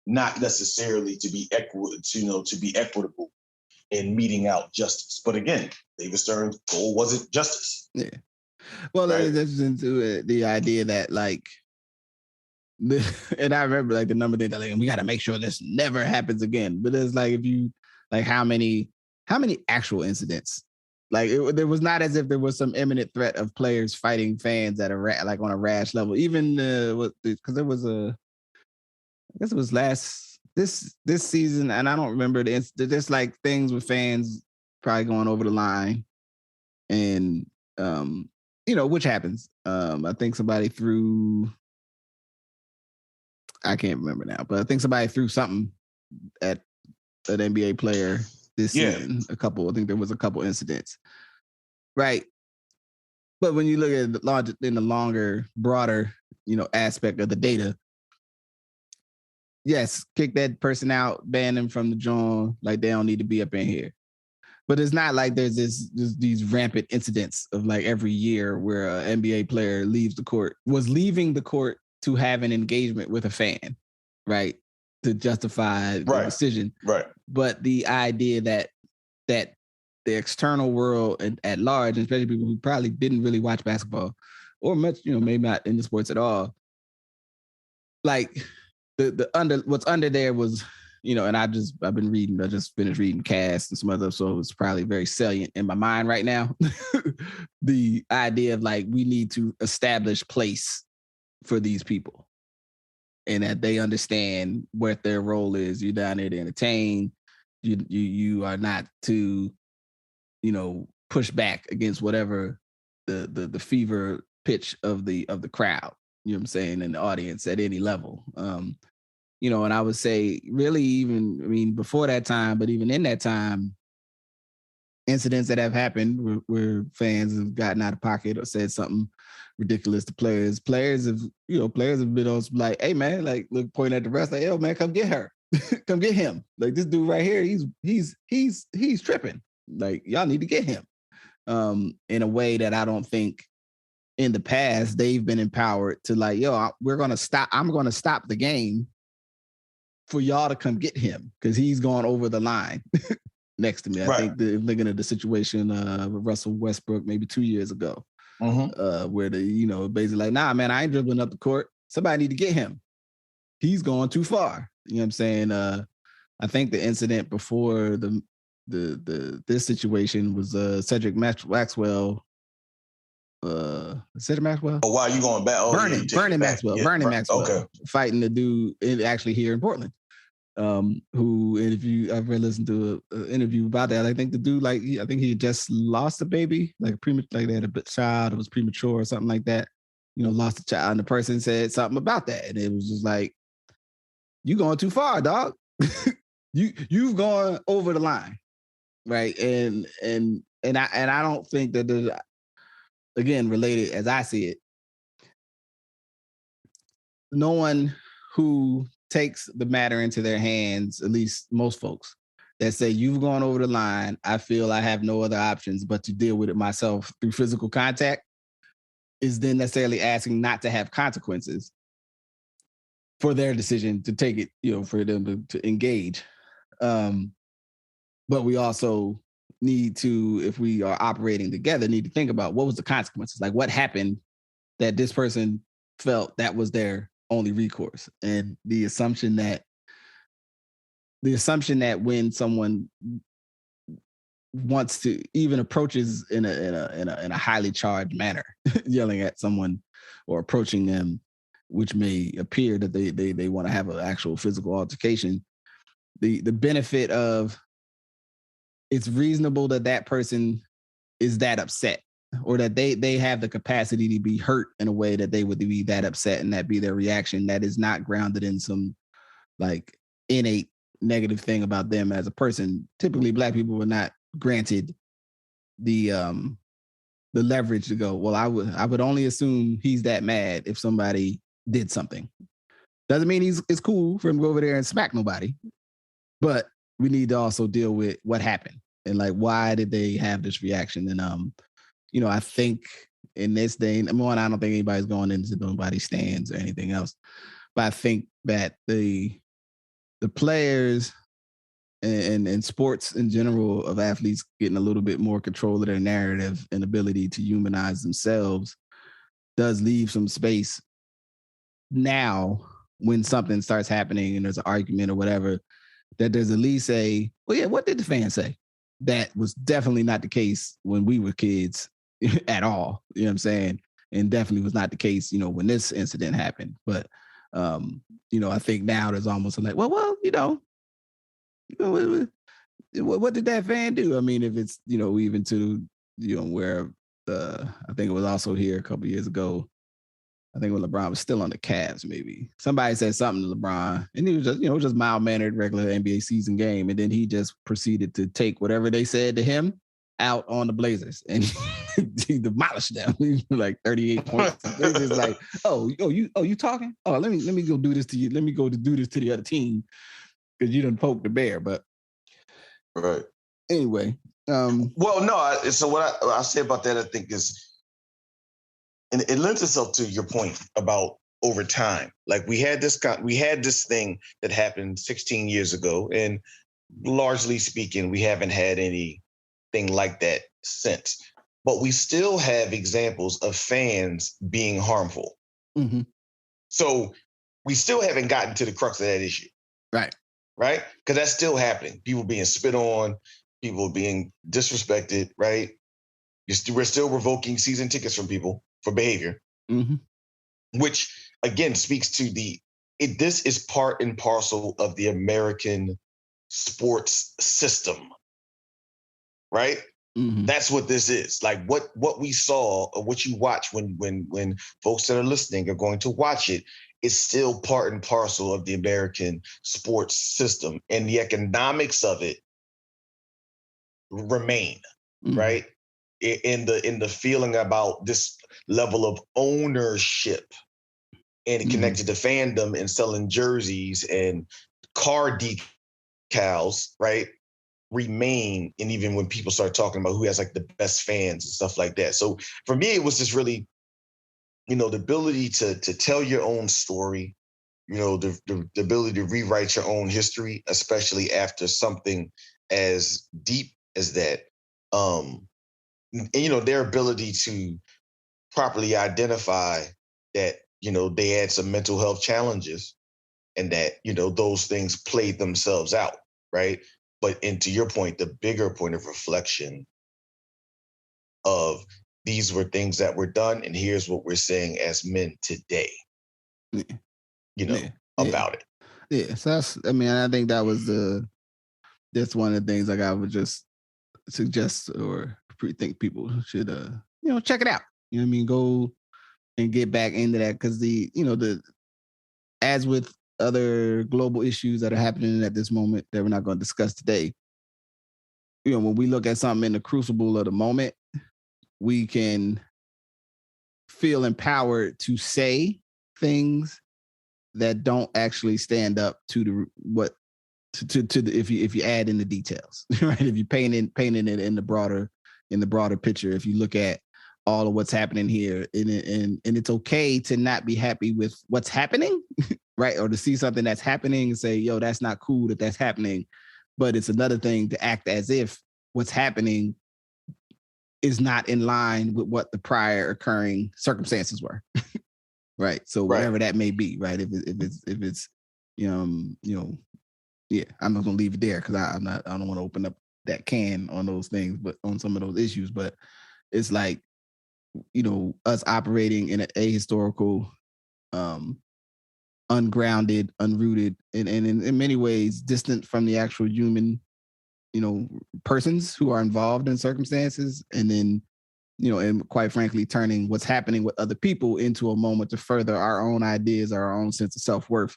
not necessarily to be equitable in meting out justice. But again, David Stern's goal wasn't justice. Yeah. Well, right? That's into the idea that and I remember the number that we got to make sure this never happens again. But it's if you how many actual incidents? There was not as if there was some imminent threat of players fighting fans at on a rash level. Even because there was I guess it was this season, and I don't remember there's things with fans probably going over the line, and which happens. I think somebody threw. I can't remember now, but I think somebody threw something at an NBA player this season. I think there was a couple incidents, right? But when you look at in the longer, broader, aspect of the data, yes, kick that person out, ban them from the joint, they don't need to be up in here. But it's not like there's these rampant incidents of every year where an NBA player was leaving the court to have an engagement with a fan, right? To justify the decision. Right. But the idea that the external world at large, especially people who probably didn't really watch basketball or much, maybe not into sports at all, what's under there was, and I just finished reading Cast and some other, so it's probably very salient in my mind right now. The idea of we need to establish place for these people and that they understand what their role is. You're down there to entertain. You are not to, push back against whatever the fever pitch of the crowd, you know what I'm saying, and the audience at any level. And I would say really even, before that time, but even in that time, incidents that have happened where fans have gotten out of pocket or said something ridiculous to players. Players have been on hey man, look, point at the rest, yo man, come get her. Come get him. This dude right here, he's tripping. Y'all need to get him. In a way that I don't think in the past they've been empowered to I'm going to stop the game for y'all to come get him because he's gone over the line next to me. I think looking at the situation with Russell Westbrook maybe 2 years ago, where basically nah, man, I ain't dribbling up the court. Somebody need to get him. He's going too far. You know what I'm saying? I think the incident before this situation was Cedric Maxwell. Cedric Maxwell? Oh, why are you going back? Vernon Maxwell. Yeah, Vernon Maxwell. Okay. Fighting the dude actually here in Portland. Who, and if you ever listened to an interview about that, I think the dude, I think he just lost a baby, they had a child that was premature or something like that. Lost a child, and the person said something about that, and it was just you going too far, dog. You've gone over the line, right? And I don't think that there's, again, related as I see it, no one who takes the matter into their hands, at least most folks, that say you've gone over the line, I feel I have no other options but to deal with it myself through physical contact, is then necessarily asking not to have consequences for their decision to take it, for them to engage. But we also need to, if we are operating together, need to think about what was the consequences, what happened that this person felt that was their only recourse. And the assumption that when someone wants to even approaches in a highly charged manner, yelling at someone or approaching them, which may appear that they want to have an actual physical altercation, the benefit of it's reasonable that person is that upset, or that they have the capacity to be hurt in a way that they would be that upset, and that be their reaction, that is not grounded in some like innate negative thing about them as a person. Typically, Black people were not granted the leverage to go, well, I would only assume he's that mad if somebody did something. Doesn't mean it's cool for him to go over there and smack nobody, but we need to also deal with what happened and like, why did they have this reaction? And I think in this day, number one, I don't think anybody's going into nobody's stands or anything else, but I think that the players and sports in general, of athletes getting a little bit more control of their narrative and ability to humanize themselves, does leave some space now when something starts happening and there's an argument or whatever, that there's at least what did the fans say? That was definitely not the case when we were kids at all. You know what I'm saying? And definitely was not the case, when this incident happened. But, I think now there's almost like, well, what did that fan do? I mean, if it's, even to, where I think it was also here a couple years ago, I think when LeBron was still on the Cavs, maybe somebody said something to LeBron, and he was just, just mild-mannered, regular NBA season game, and then he just proceeded to take whatever they said to him out on the Blazers, and he demolished them. Like 38 points. The Blazers like, you talking? Oh, let me go do this to you. Let me go to do this to the other team because you done poked the bear. But right. Anyway, well, no. So what I say about that, I think is. And it lends itself to your point about over time. Like we had this thing that happened 16 years ago, and largely speaking, we haven't had anything like that since. But we still have examples of fans being harmful. Mm-hmm. So we still haven't gotten to the crux of that issue. Right. Right? Because that's still happening. People being spit on, people being disrespected, right? We're still revoking season tickets from people for behavior, mm-hmm. which again speaks to this is part and parcel of the American sports system, right? Mm-hmm. That's what this is. Like what we saw or what you watch when folks that are listening are going to watch it, is still part and parcel of the American sports system, and the economics of it remain, mm-hmm. right? In the feeling about this level of ownership and connected to fandom and selling jerseys and car decals, right, remain. And even when people start talking about who has like the best fans and stuff like that. So for me, it was just really, the ability to tell your own story, the ability to rewrite your own history, especially after something as deep as that. And, their ability to properly identify that, they had some mental health challenges and that, those things played themselves out, right? But and to your point, the bigger point of reflection of these were things that were done, and here's what we're saying as men today, about it. Yeah, so I think that was that's one of the things like I would just suggest or think people should check it out. Go and get back into that, because as with other global issues that are happening at this moment that we're not going to discuss today, when we look at something in the crucible of the moment, we can feel empowered to say things that don't actually stand up to if you add in the details, right? If you painting it in the broader picture, if you look at all of what's happening here, and it's okay to not be happy with what's happening, right? Or to see something that's happening and say, yo, that's not cool that's happening. But it's another thing to act as if what's happening is not in line with what the prior occurring circumstances were. Right. So whatever that may be, right? If it's yeah, I'm not gonna leave it there because I don't want to open up that can on those things, but on some of those issues. But it's like, us operating in an ahistorical ungrounded, unrooted, and in many ways distant from the actual human, persons who are involved in circumstances, and then, and quite frankly, turning what's happening with other people into a moment to further our own ideas, our own sense of self-worth,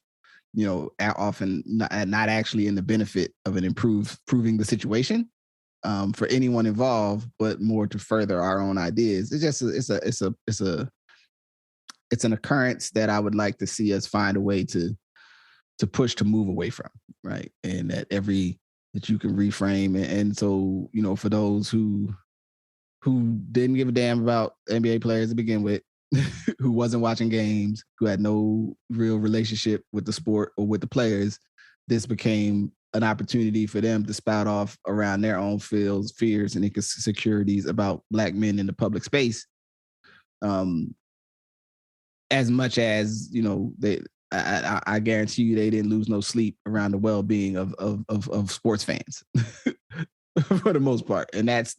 often not actually in the benefit of improving the situation for anyone involved, but more to further our own ideas. It's an occurrence that I would like to see us find a way to push to move away from, right? And that you can reframe. And so, for those who didn't give a damn about NBA players to begin with, who wasn't watching games, who had no real relationship with the sport or with the players, this became an opportunity for them to spout off around their own fears and insecurities about Black men in the public space. As much as, I guarantee you they didn't lose no sleep around the well-being of sports fans for the most part. And that's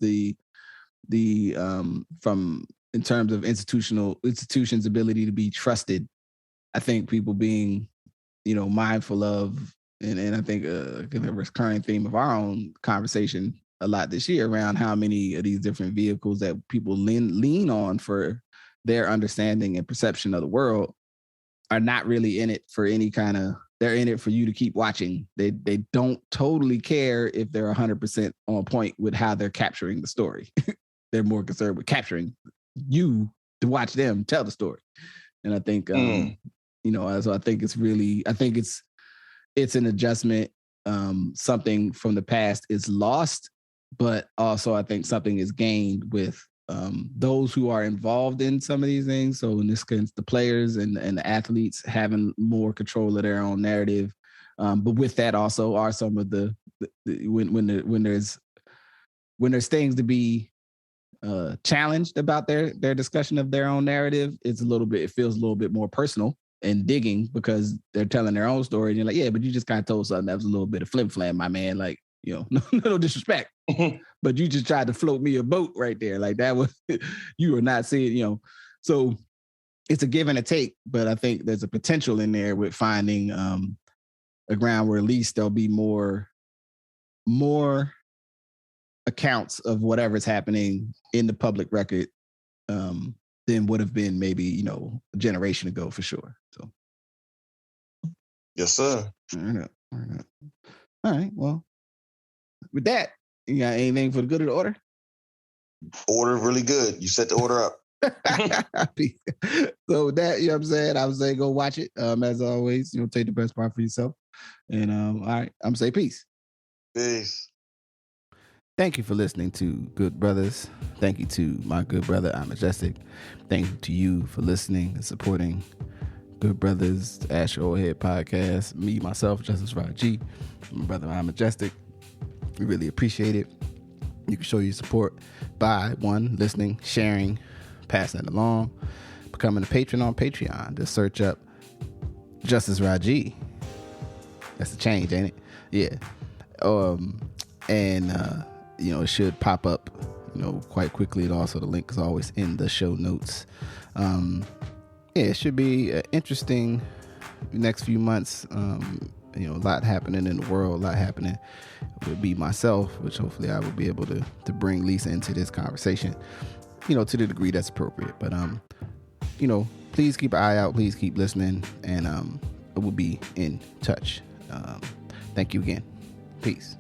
from in terms of institutions' ability to be trusted. I think people being, mindful of, and I think a recurring theme of our own conversation a lot this year around how many of these different vehicles that people lean on for their understanding and perception of the world are not really in it for any kind of, they're in it for you to keep watching. They don't totally care if they're 100% on point with how they're capturing the story. They're more concerned with capturing you to watch them tell the story. And I think, so I think it's an adjustment. Something from the past is lost, but also I think something is gained with those who are involved in some of these things. So in this case, the players and the athletes having more control of their own narrative. But with that also are some of when there's things to be challenged about their discussion of their own narrative, it feels a little bit more personal and digging because they're telling their own story. And you're like, yeah, but you just kind of told something that was a little bit of flim-flam, my man. Like, no disrespect, but you just tried to float me a boat right there. Like that was, you were not seeing, so it's a give and a take, but I think there's a potential in there with finding a ground where at least there'll be more accounts of whatever's happening in the public record than would have been maybe, a generation ago for sure. So. Yes, sir. All right. Well, with that, you got anything for the good of the order? Order really good. You set the order up. So with that, I'm saying? I would say go watch it. As always, take the best part for yourself. And all right, I'm saying peace. Peace. Thank you for listening to Good Brothers. Thank you to my good brother, I'm Majestic. Thank you to you for listening and supporting Good Brothers, the Ask Your Oldhead Podcast. Me, myself, Justice Rajee, my brother, I'm Majestic. We really appreciate it. You can show your support by, one, listening, sharing, passing it along, becoming a patron on Patreon. Just search up Justice Rajee. That's a change, ain't it? Yeah. It should pop up, quite quickly. And also the link is always in the show notes. It should be interesting next few months. A lot happening in the world, a lot happening with me, myself, which hopefully I will be able to bring Lisa into this conversation, to the degree that's appropriate. But, please keep an eye out. Please keep listening, and we'll be in touch. Thank you again. Peace.